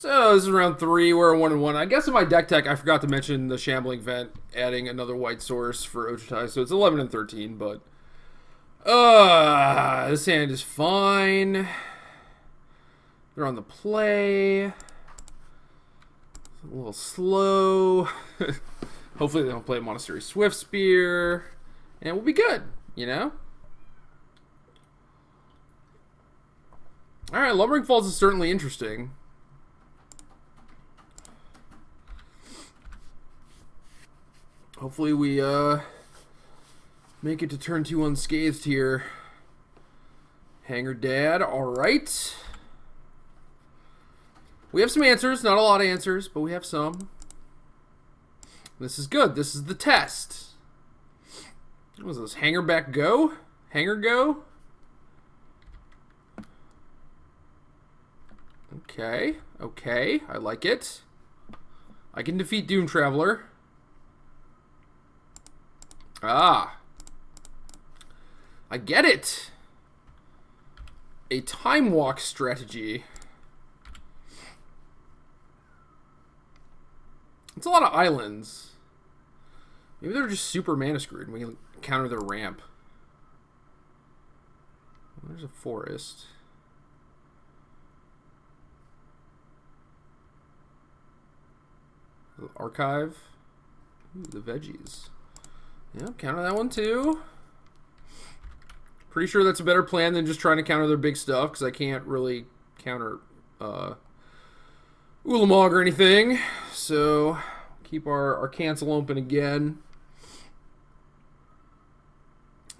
So this is round 3. We're 1-1. I guess in my deck tech, I forgot to mention the Shambling Vent, adding another white source for Ojutai. So it's 11 and 13, but this hand is fine. They're on the play. A little slow. Hopefully they don't play Monastery Swift Spear, and we'll be good. You know. All right, Lumbering Falls is certainly interesting. Hopefully we make it to turn 2 unscathed here. Hanger Dad, alright. We have some answers, not a lot of answers, but we have some. This is good. This is the test. What was this? Hanger back go? Hanger go? Okay, okay, I like it. I can defeat Doom Traveler. Ah. I get it. A time walk strategy. It's a lot of islands. Maybe they're just super mana screwed and we can counter their ramp. There's a forest. The archive. Ooh, the veggies. Yeah, counter that one too. Pretty sure that's a better plan than just trying to counter their big stuff, because I can't really counter Ulamog or anything. So, keep our cancel open again.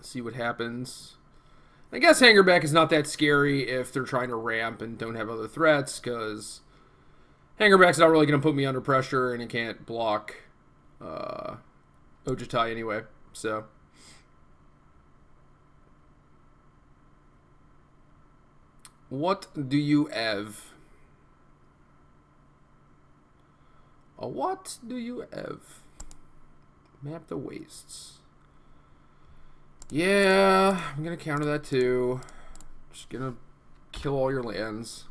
See what happens. I guess Hangerback is not that scary if they're trying to ramp and don't have other threats, because Hangerback's not really going to put me under pressure, and it can't block Ojutai anyway, so. What do you have? What do you have? Map the wastes. Yeah, I'm gonna counter that too. Just gonna kill all your lands.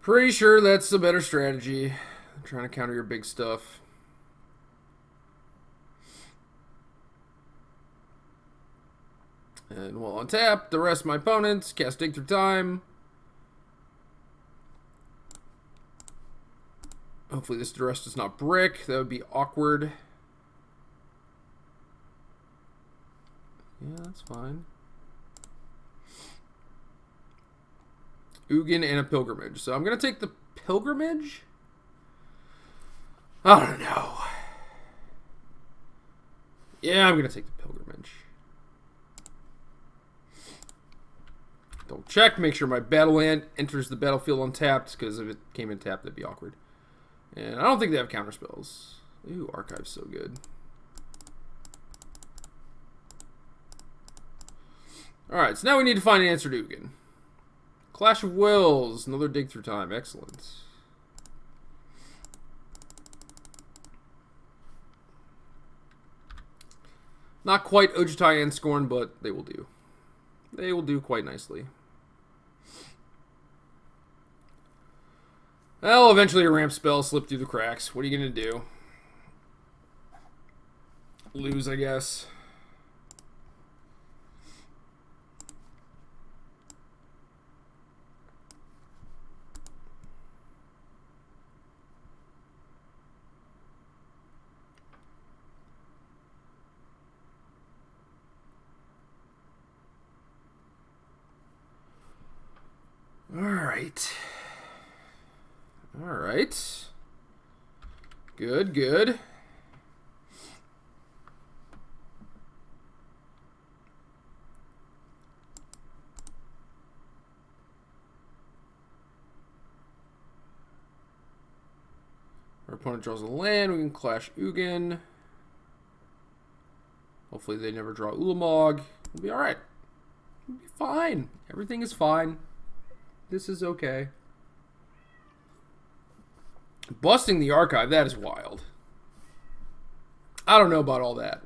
Pretty sure that's the better strategy. I'm trying to counter your big stuff. And while on tap, the rest of my opponents cast Dig Through Time. Hopefully this duress does not brick. That would be awkward. Yeah, that's fine. Ugin and a Pilgrimage. So I'm going to take the Pilgrimage? I don't know. Yeah, I'm going to take the Pilgrimage. Double check, make sure my battle land enters the battlefield untapped, because if it came in tapped, that'd be awkward. And I don't think they have counter spells. Ooh, Archive's so good. Alright, so now we need to find an answer to Ugin. Clash of Wills, another Dig Through Time, excellent. Not quite Ojutai and Scorn, but they will do. They will do quite nicely. Well, eventually a ramp spell slipped through the cracks. What are you going to do? Lose, I guess. Alright. Alright. Good, good. Our opponent draws a land. We can clash Ugin. Hopefully they never draw Ulamog. We'll be alright. We'll be fine. Everything is fine. This is okay. Busting the archive, that is wild. I don't know about all that.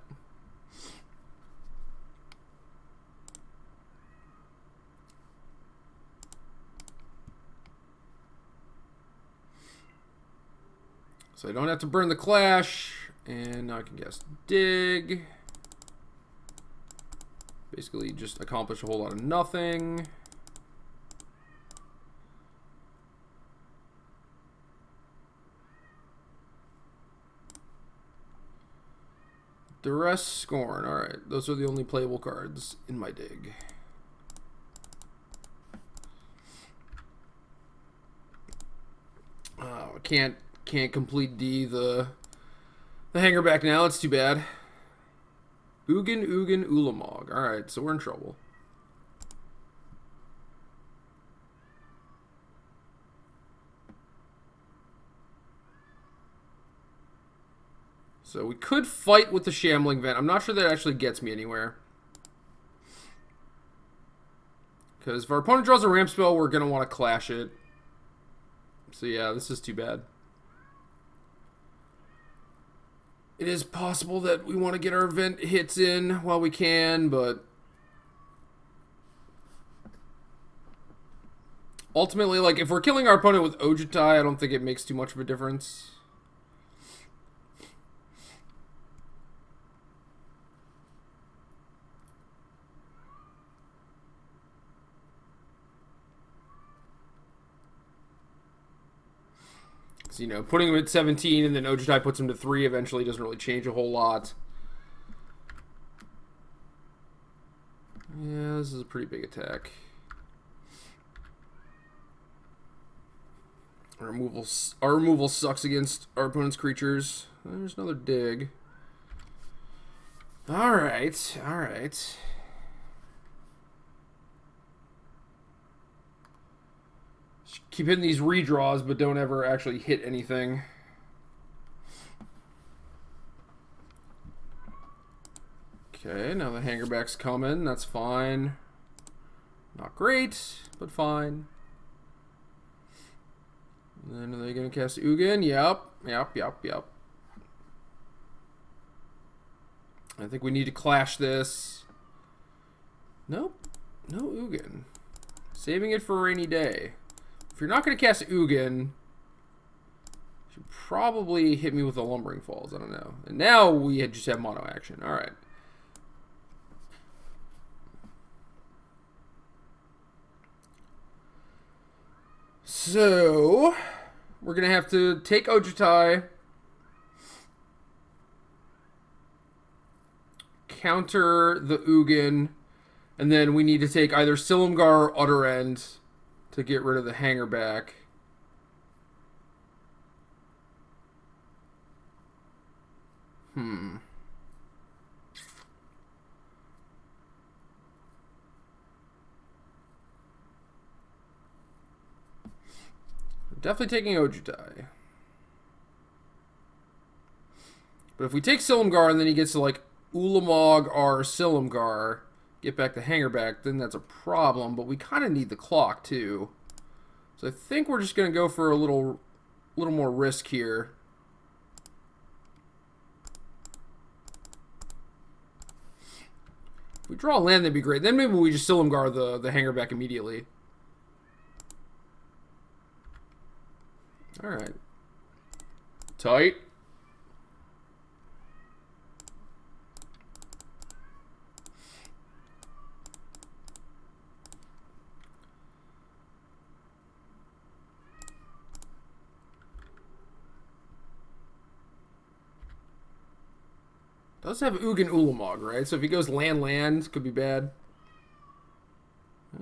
So I don't have to burn the Clash. And now I can guess dig. Basically just accomplish a whole lot of nothing. Duress, Scorn. Alright, those are the only playable cards in my dig. Oh, I can't complete the hanger back now. It's too bad. Ugin, Ulamog. Alright, so we're in trouble. So we could fight with the Shambling Vent. I'm not sure that actually gets me anywhere. Because if our opponent draws a ramp spell, we're going to want to clash it. So yeah, this is too bad. It is possible that we want to get our vent hits in while we can, but ultimately, like, if we're killing our opponent with Ojutai, I don't think it makes too much of a difference. You know, putting him at 17 and then Ojutai puts him to 3 eventually doesn't really change a whole lot. Yeah, this is a pretty big attack. Our removal sucks against our opponent's creatures. There's another dig. Alright, alright. Keep hitting these redraws, but don't ever actually hit anything. Okay, now the hangerback's coming. That's fine. Not great, but fine. And then are they going to cast Ugin? Yep. I think we need to clash this. Nope. No Ugin. Saving it for a rainy day. If you're not going to cast Ugin, you should probably hit me with the Lumbering Falls. I don't know. And now we just have mono action. All right. So we're going to have to take Ojutai, counter the Ugin, and then we need to take either Silumgar or Utter End to get rid of the hanger back. Definitely taking Ojutai. But if we take Silumgar and then he gets to like Ulamog or Silumgar, get back the hanger back, then that's a problem. But we kind of need the clock too. So I think we're just going to go for a little more risk here. If we draw a land, that'd be great. Then maybe we just Silumgar the hanger back immediately. Alright. Tight. Does have Ugin Ulamog, right? So if he goes land, could be bad.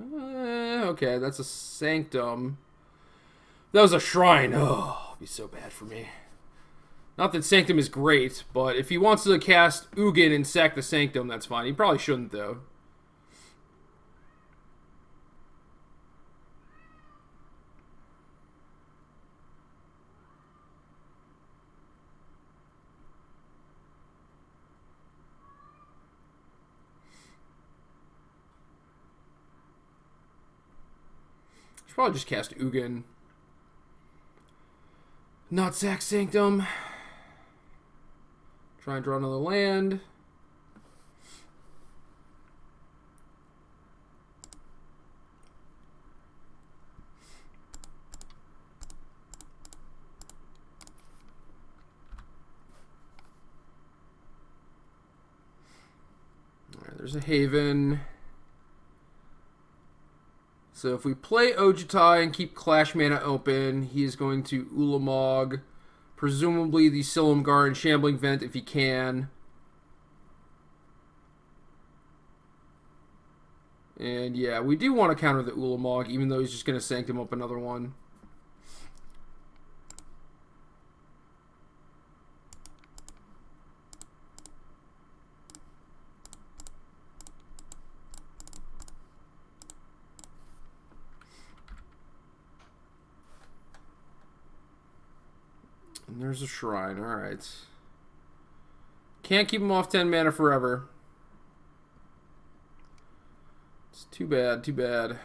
Okay, that's a Sanctum. That was a Shrine. Oh, it'd be so bad for me. Not that Sanctum is great, but if he wants to cast Ugin and sack the Sanctum, that's fine. He probably shouldn't, though. Should probably just cast Ugin. Not sack Sanctum. Try and draw another land. there's a Haven. So if we play Ojutai and keep Clash Mana open, he is going to Ulamog, presumably the Silumgar and Shambling Vent if he can. And yeah, we do want to counter the Ulamog, even though he's just going to Sanctum up another one. And there's a Shrine, alright. Can't keep him off 10 mana forever. It's too bad, too bad.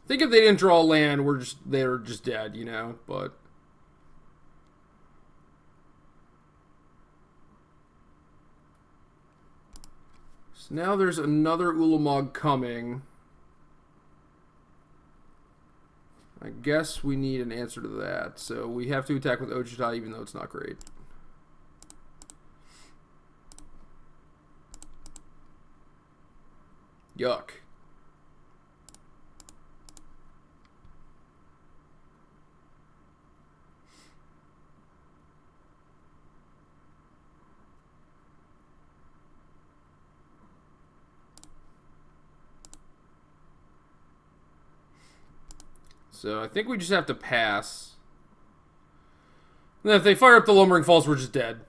I think if they didn't draw land, they're just dead, you know, but so now there's another Ulamog coming. I guess we need an answer to that. So we have to attack with Ojutai, even though it's not great. Yuck. So I think we just have to pass. And if they fire up the Lumbering Falls, we're just dead.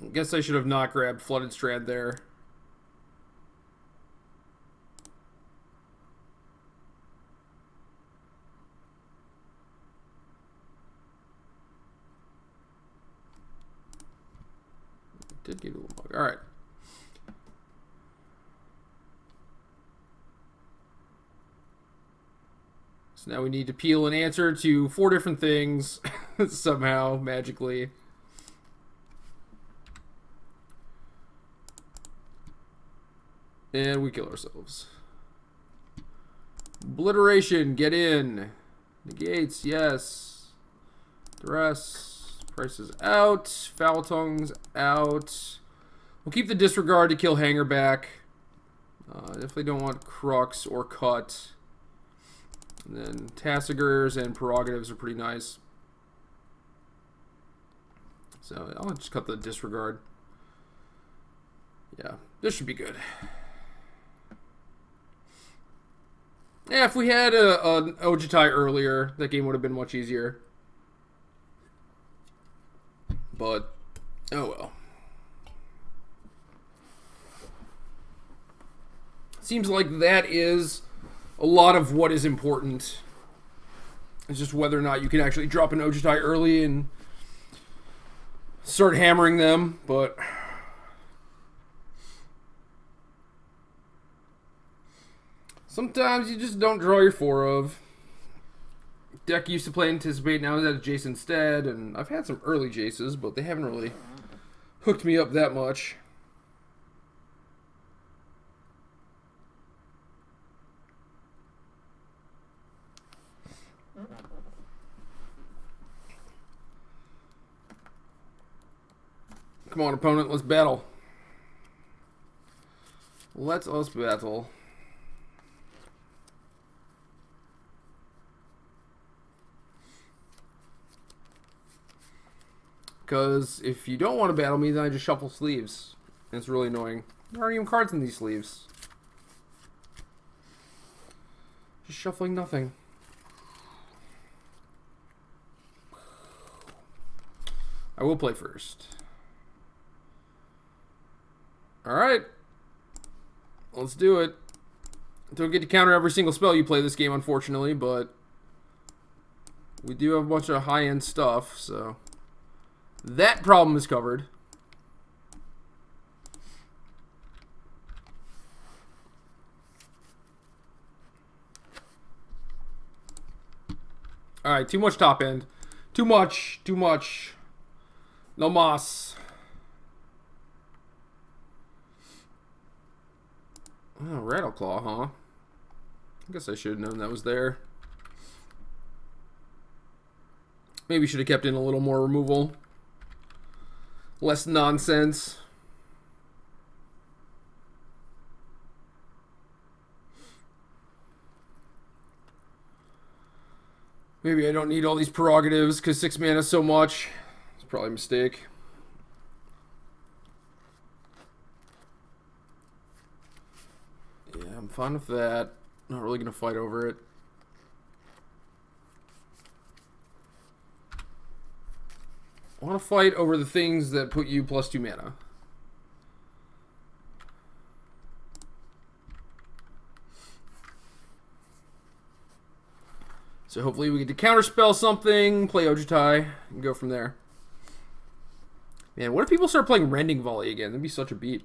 I guess I should have not grabbed Flooded Strand there. Did get a little bug. All right. So now we need to peel an answer to 4 different things somehow, magically. And we kill ourselves. Obliteration, get in. Negates, yes. Duress, prices out. Foul Tongues out. We'll keep the disregard to kill Hangerback. Definitely don't want Crux or Cut. And then Tassigers and Prerogatives are pretty nice. So I'll just cut the disregard. Yeah, this should be good. Yeah, if we had an Ojutai earlier, that game would have been much easier. But, oh well. Seems like that is a lot of what is important. It's just whether or not you can actually drop an Ojutai early and start hammering them, but sometimes you just don't draw your 4 of. Deck used to play Anticipate, now is at Jace instead, and I've had some early Jaces, but they haven't really hooked me up that much. Come on, opponent, let's battle. Let us battle. Because if you don't want to battle me, then I just shuffle sleeves. And it's really annoying. There aren't even cards in these sleeves. Just shuffling nothing. I will play first. Alright. Let's do it. Don't get to counter every single spell you play this game, unfortunately, but we do have a bunch of high-end stuff, so that problem is covered. Alright, too much top end. Too much. Too much. No mas. Oh, Rattleclaw, huh? I guess I should have known that was there. Maybe should have kept in a little more removal. Less nonsense. Maybe I don't need all these prerogatives because 6 mana is so much. It's probably a mistake. Yeah, I'm fine with that. Not really going to fight over it. I want to fight over the things that put you +2 mana. So hopefully we get to counterspell something, play Ojutai, and go from there. Man, what if people start playing Rending Volley again? That'd be such a beat.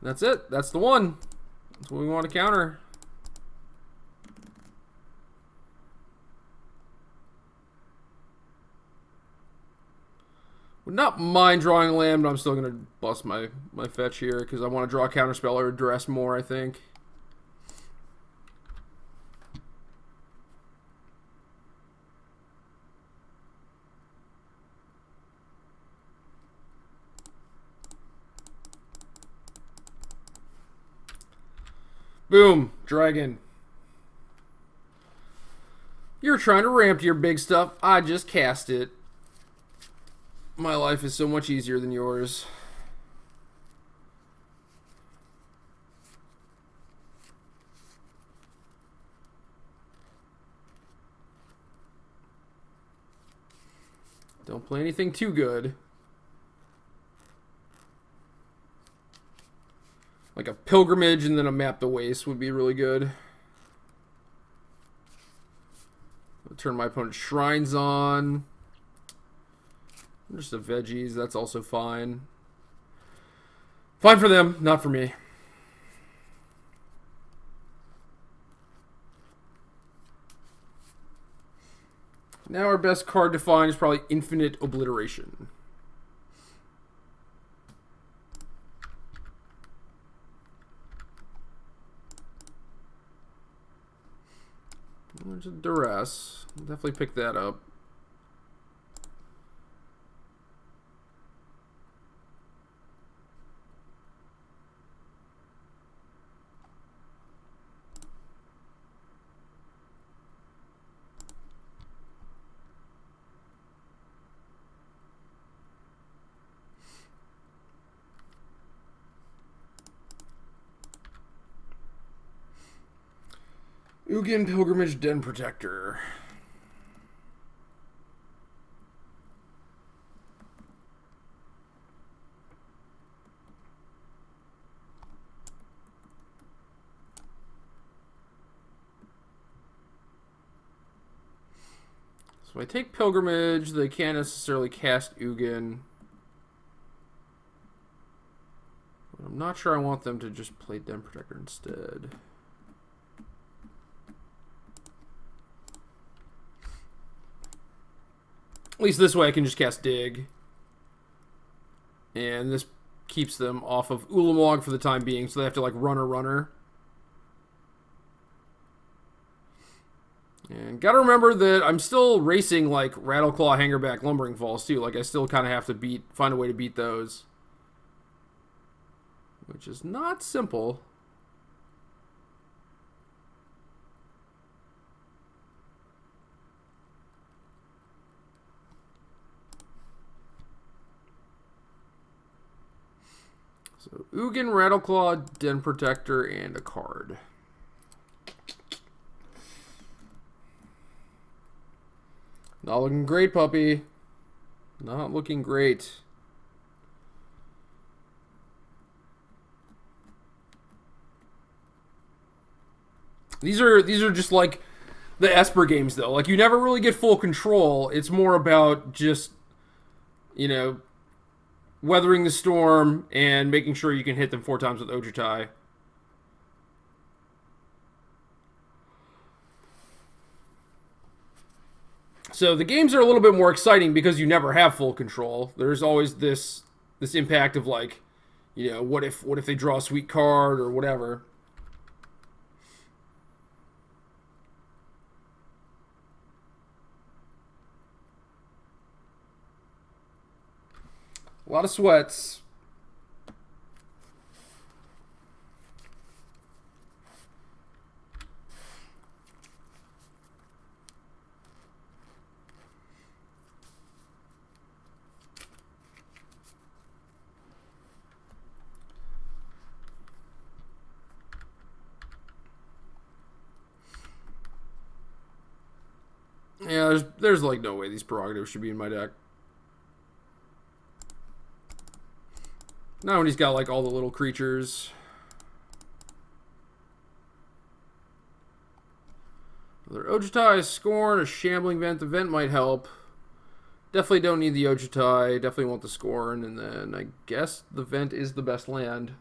That's it. That's the one. That's what we want to counter. Would not mind drawing land, but I'm still going to bust my fetch here because I want to draw a counterspell or address more, I think. Boom. Dragon. You're trying to ramp your big stuff. I just cast it. My life is so much easier than yours. Don't play anything too good. Like a Pilgrimage and then a Map the Waste would be really good. I'll turn my opponent's Shrines on. Just the veggies, that's also fine. Fine for them, not for me. Now our best card to find is probably Infinite Obliteration. There's a Duress. I'll definitely pick that up. Ugin Pilgrimage Den Protector. So I take Pilgrimage, they can't necessarily cast Ugin. But I'm not sure I want them to just play Den Protector instead. At least this way I can just cast Dig. And this keeps them off of Ulamog for the time being, so they have to like runner. And gotta remember that I'm still racing like Rattleclaw, Hangerback, Lumbering Falls too. Like I still kind of have to find a way to beat those. Which is not simple. So, Ugin, Rattleclaw, Den Protector, and a card. Not looking great, puppy. Not looking great. These are just like the Esper games, though. Like, you never really get full control. It's more about just, you know, weathering the storm and making sure you can hit them 4 times with Ojutai. So the games are a little bit more exciting because you never have full control. There's always this impact of like, you know, what if they draw a sweet card or whatever. A lot of sweats. Yeah, there's like no way these prerogatives should be in my deck. Not when he's got like all the little creatures. Another Ojutai, Scorn, a Shambling Vent. The Vent might help. Definitely don't need the Ojutai. Definitely want the Scorn. And then I guess the Vent is the best land.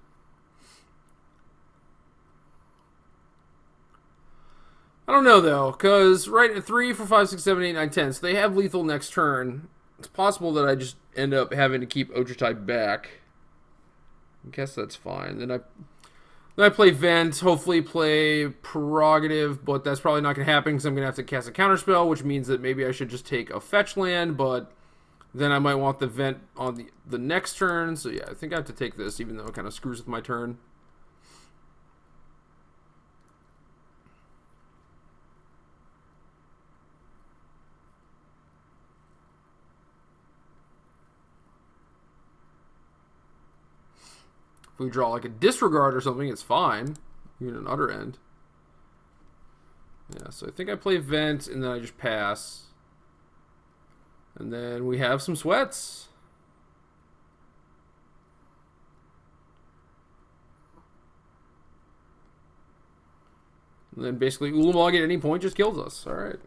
I don't know, though, because right at 3, 4, 5, 6, 7, 8, 9, 10. So they have lethal next turn. It's possible that I just end up having to keep Ojutai back. I guess that's fine. Then I play Vent, hopefully play Prerogative, but that's probably not going to happen because I'm going to have to cast a counterspell, which means that maybe I should just take a fetch land, but then I might want the Vent on the next turn. So yeah, I think I have to take this, even though it kind of screws with my turn. If we draw like a disregard or something, it's fine. Even an utter end. Yeah, so I think I play Vent and then I just pass. And then we have some sweats. And then basically Ulamog at any point just kills us. Alright.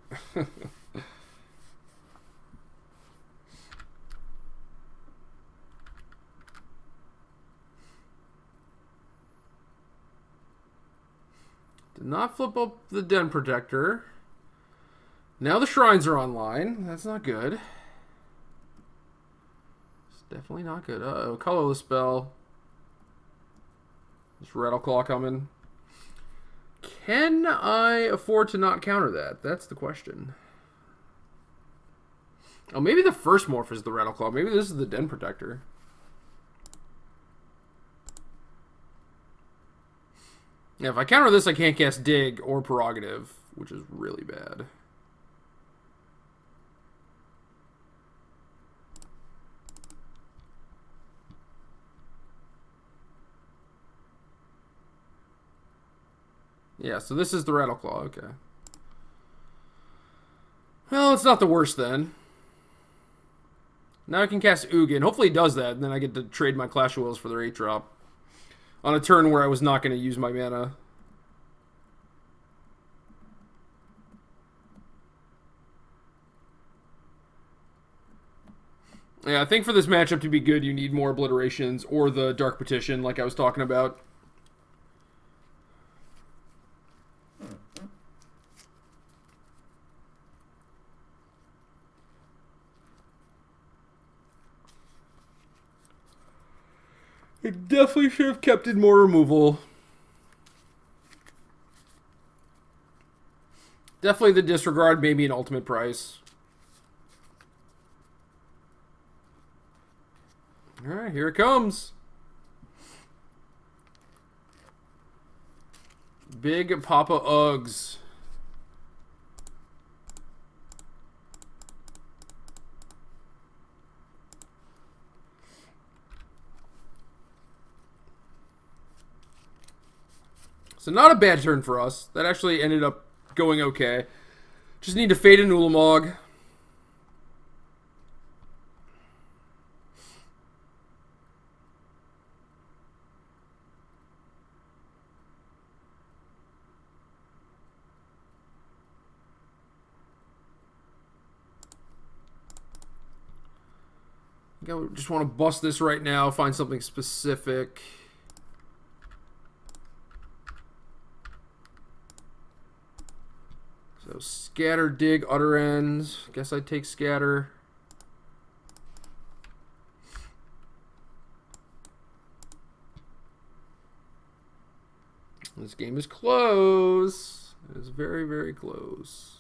Did not flip up the Den Protector. Now the Shrines are online. That's not good. It's definitely not good. Uh-oh, colorless spell. This Rattleclaw coming. Can I afford to not counter that? That's the question. Oh, maybe the first morph is the Rattleclaw. Maybe this is the Den Protector. Yeah, if I counter this, I can't cast Dig or Prerogative, which is really bad. Yeah, so this is the Rattleclaw, okay. Well, it's not the worst then. Now I can cast Ugin. Hopefully he does that, and then I get to trade my Clash of Wills for their 8-drop. On a turn where I was not going to use my mana. Yeah, I think for this matchup to be good, you need more Obliterations or the Dark Petition, like I was talking about. I definitely should have kept in more removal. Definitely the disregard, maybe an ultimate price. Alright, here it comes. Big Papa Uggs. So not a bad turn for us. That actually ended up going okay. Just need to fade an Ulamog. I just want to bust this right now, find something specific. So scatter, dig, utter ends. Guess I'd take scatter. This game is close. It is very, very close.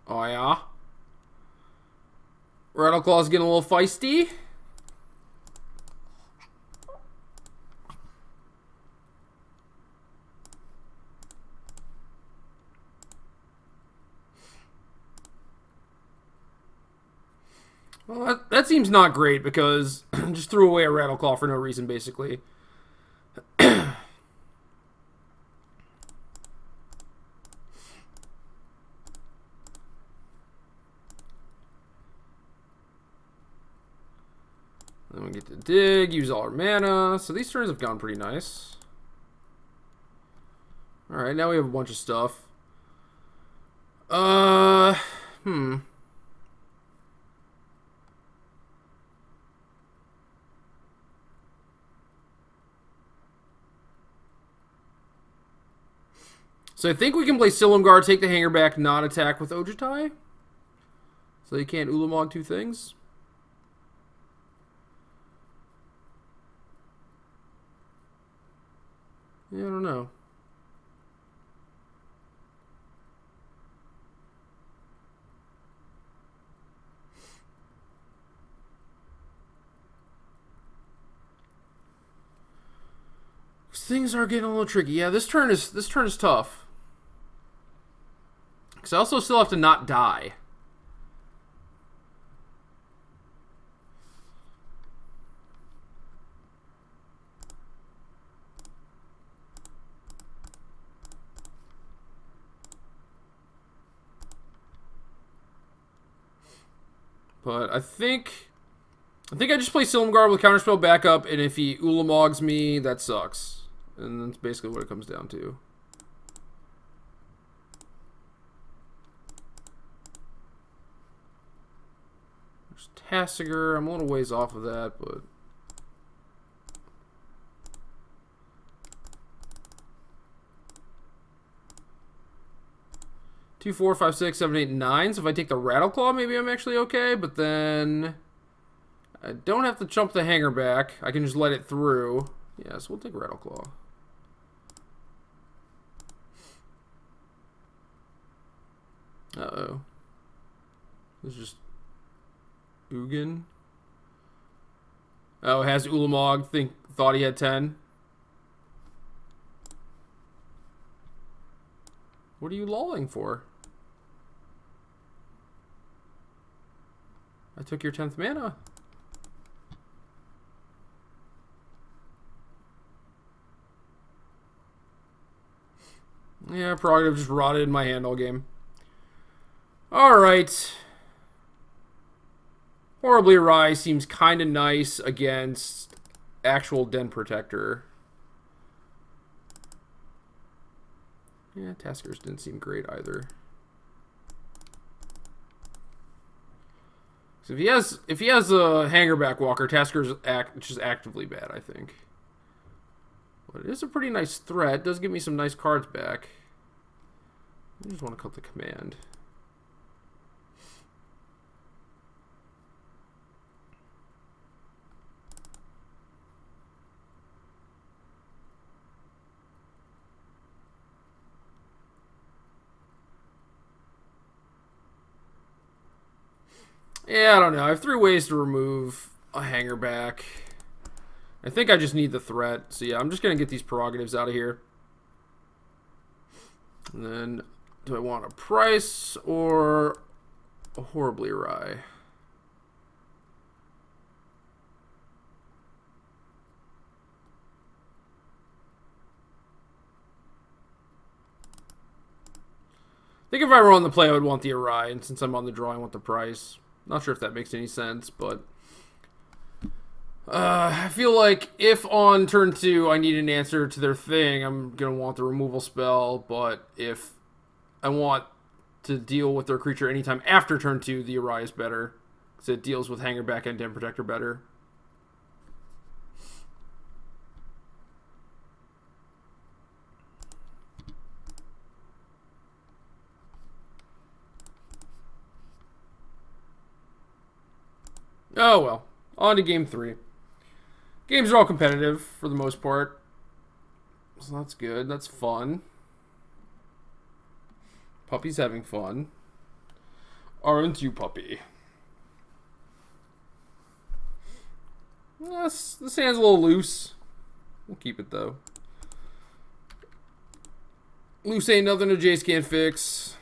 Oh, yeah? Rattleclaw's getting a little feisty. Well, that seems not great because I just threw away a Rattleclaw for no reason, basically. Then we get to dig, use all our mana. So these turns have gone pretty nice. Alright, now we have a bunch of stuff. So I think we can play Silumgar, take the hanger back, not attack with Ojutai. So you can't Ulamog two things. Yeah, I don't know. Things are getting a little tricky. Yeah, this turn is tough. Because I also still have to not die. But I think I just play Silumgar with Counterspell backup, and if he Ulamogs me, that sucks. And that's basically what it comes down to. There's Tasigur. I'm a little ways off of that, but... Two, 4, 5, 6, 7, 8, 9. So if I take the Rattleclaw, maybe I'm actually okay. But then I don't have to chump the hanger back. I can just let it through. Yeah, so we'll take Rattleclaw. Uh-oh. This is just Ugin. Oh, it has Ulamog. Thought he had 10. What are you lolling for? I took your 10th mana. Yeah, Prerogative just rotted in my hand all game. Alright. Horribly Awry seems kind of nice against actual Den Protector. Yeah, Taskers didn't seem great either. So if he has a Hangerback Walker, Tasker's just actively bad, I think. But it is a pretty nice threat. It does give me some nice cards back. I just want to cut the command. Yeah, I don't know. I have 3 ways to remove a hanger back. I think I just need the threat. So yeah, I'm just going to get these prerogatives out of here. And then, do I want a price or a Horribly Awry? I think if I were on the play, I would want the Awry. And since I'm on the draw, I want the price. Not sure if that makes any sense, but I feel like if on turn 2 I need an answer to their thing, I'm going to want the removal spell, but if I want to deal with their creature anytime after turn 2, the Awry is better, because it deals with Hangerback and Den Protector better. Oh well. On to game 3. Games are all competitive for the most part. So that's good. That's fun. Puppy's having fun. Aren't you, puppy? This hand's a little loose. We'll keep it, though. Loose ain't nothing a Jace can't fix.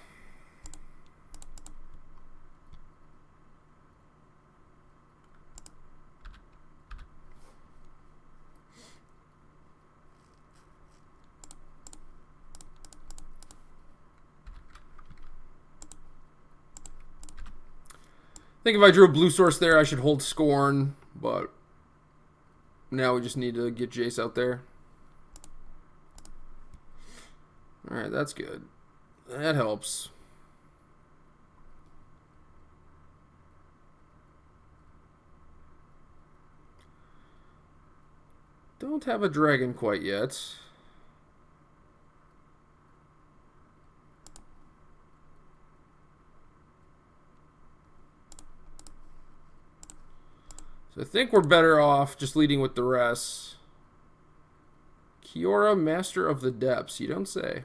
I think if I drew a blue source there, I should hold Scorn, but now we just need to get Jace out there. Alright, that's good. That helps. Don't have a dragon quite yet. So I think we're better off just leading with the rest. Kiora, Master of the Depths. You don't say.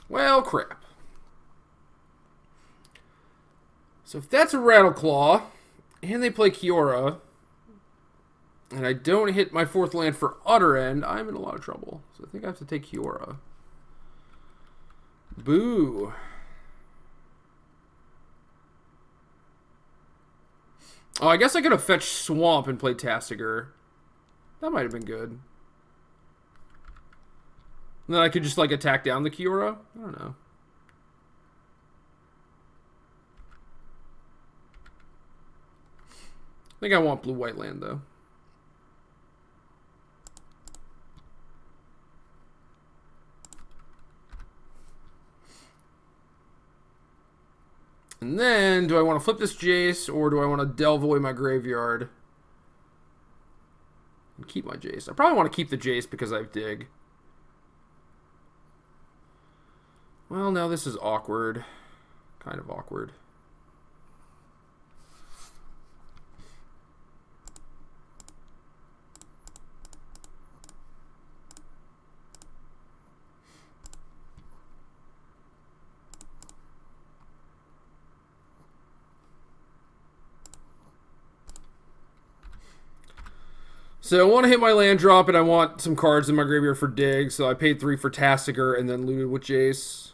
Well, crap. So if that's a Rattleclaw, and they play Kiora, and I don't hit my 4th land for Utter End, I'm in a lot of trouble. So I think I have to take Kiora. Boo. Oh, I guess I could have fetched Swamp and played Tasigur. That might have been good. And then I could just, like, attack down the Kiora? I don't know. I think I want blue-white land, though. And then, do I want to flip this Jace, or do I want to delve away my graveyard and keep my Jace? I probably want to keep the Jace because I have Dig. Well, now this is awkward. Kind of awkward. So I want to hit my land drop, and I want some cards in my graveyard for Dig, so I paid 3 for Tasigur and then looted with Jace.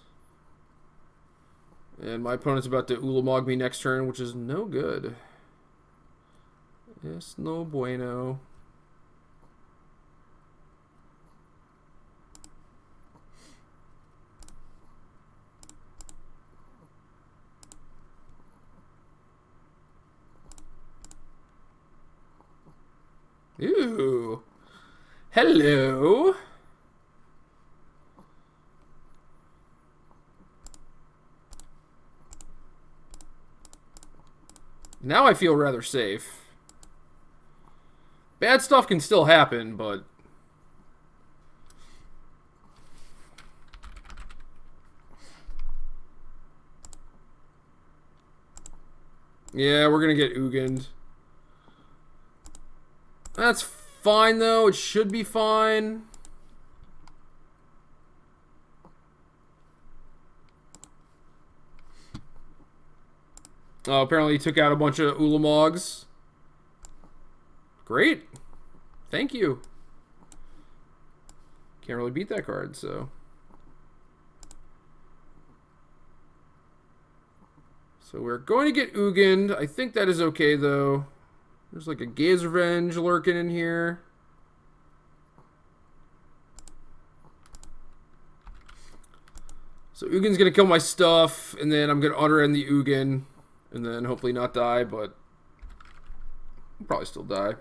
And my opponent's about to Ulamog me next turn, which is no good. Es no bueno. Ooh. Hello. Now I feel rather safe. Bad stuff can still happen, but... yeah, we're gonna get Ugin. That's fine, though. It should be fine. Oh, apparently he took out a bunch of Ulamogs. Great. Thank you. Can't really beat that card, so... so we're going to get Ugin. I think that is okay, though. There's like a Gaze Revenge lurking in here. So Ugin's going to kill my stuff, and then I'm going to Utter End the Ugin, and then hopefully not die, but I'll probably still die.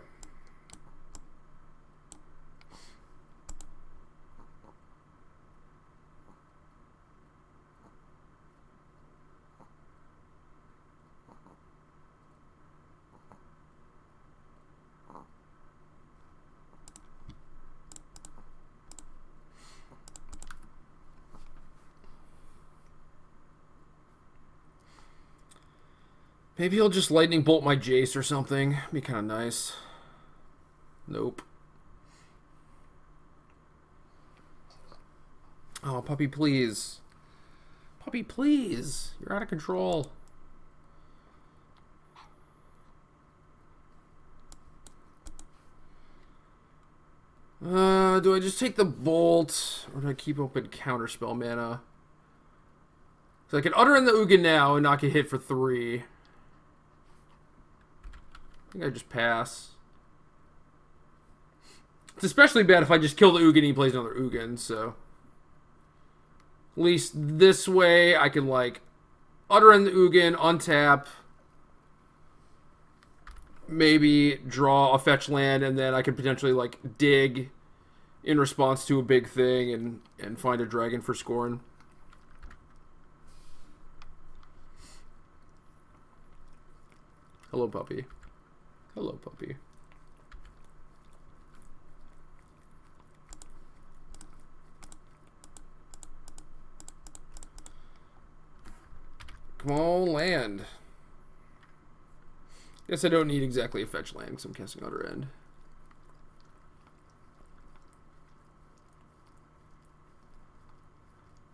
Maybe he'll just lightning bolt my Jace or something. Be kind of nice. Nope. Oh, puppy, please. Puppy, please. You're out of control. Do I just take the bolt, or do I keep open counterspell mana? So I can utter in the Ugin now and not get hit for 3. I think I just pass. It's especially bad if I just kill the Ugin and he plays another Ugin, so... At least this way I can, like, utter in the Ugin, untap, maybe draw a fetch land, and then I can potentially, like, dig in response to a big thing and find a dragon for Scorn. Hello, puppy. Hello, puppy. Come on, land. Guess I don't need exactly a fetch land because I'm casting Utter End.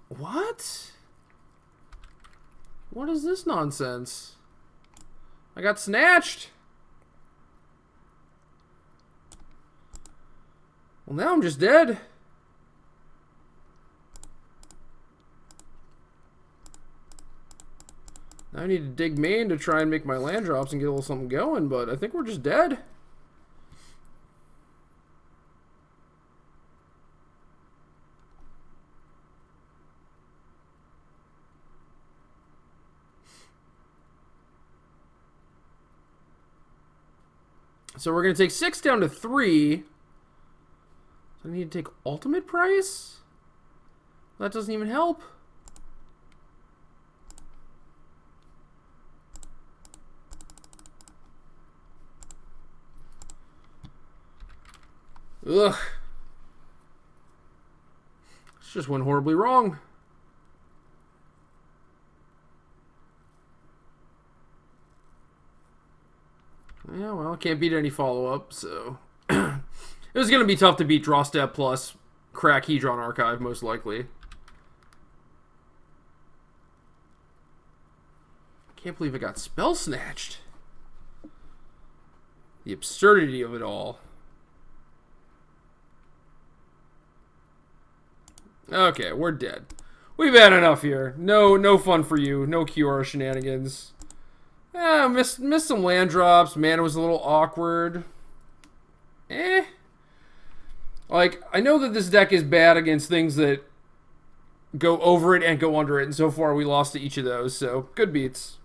What? What is this nonsense? I got snatched. Well, now I'm just dead. Now I need to dig main to try and make my land drops and get a little something going, but I think we're just dead. So we're going to take 6 down to 3. So I need to take ultimate price? That doesn't even help. Ugh. This just went horribly wrong. Yeah, well, can't beat any follow-up, so... It was going to be tough to beat Draw Step plus crack Hedron Archive, most likely. Can't believe I got spell snatched. The absurdity of it all. Okay, we're dead. We've had enough here. No fun for you. No Kiora shenanigans. Yeah, missed some land drops. Mana was a little awkward. Like, I know that this deck is bad against things that go over it and go under it, and so far we lost to each of those, so good beats.